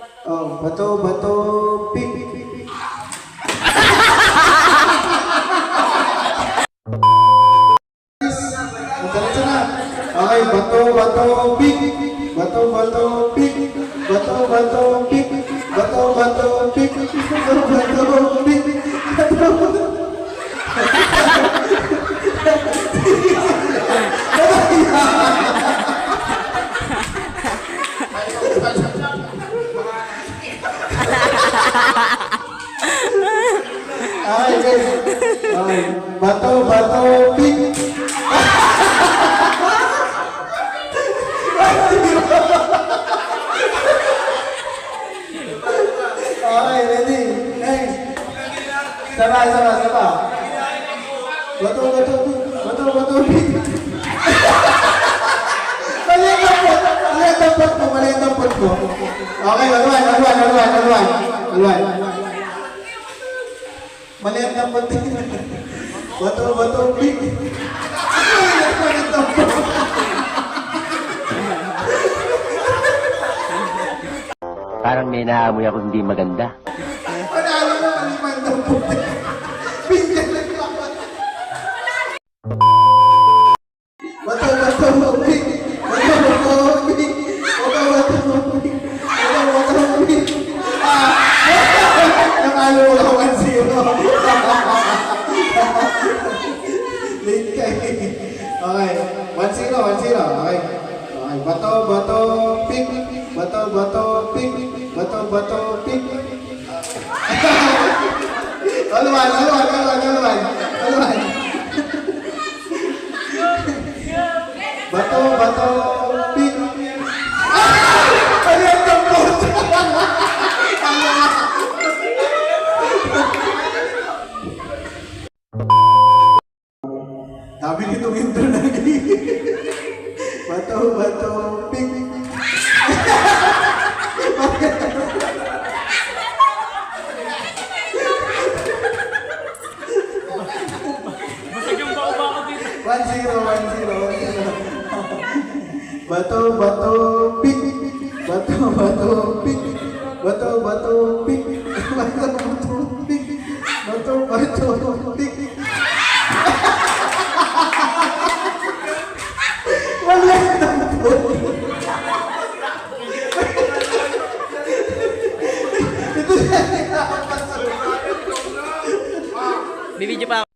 Oh, bato, bato, pik. Diretso na. Okay, bato, bato, pik. Bato, bato, pik. Bato, bato, pik. Bato, bato, pik. Bato, bato, pik. Bato, ay, guys. Ay, bato, bato, pik. Okay, ready? Next. Sama. Bato, bato, bato, bato, pik. Mali ang tampot ko. Okay, alwan. Mali ang tampot. Bato, bato, pik. Mali ang tampot. Parang may naamoy ako hindi maganda. Panalo na kalimang tampot. Pinjan lang ako. Bato, bato, pik. Bato, bato, pik. Bato, bato, pik. Bato, bato, pik. Nakalo mo lang 1-0. Late ka eh. Okay. 1-0. Okay. Bato, bato, pik. Bato, bato, pik. Bato, bato, pik. Alwan. Bato, bato, pik. Ano yung tampot? Sabi nitong intro na bato, bato, pik. Basag yung bauba ko dito. 1-0. Bato, bato, pik. Bato, bato, pik. Bato, bato, pik. Bato, bato, pik. Bato, bato, pik. Wala yung tampot. Ito na. Bibidyo pa ako.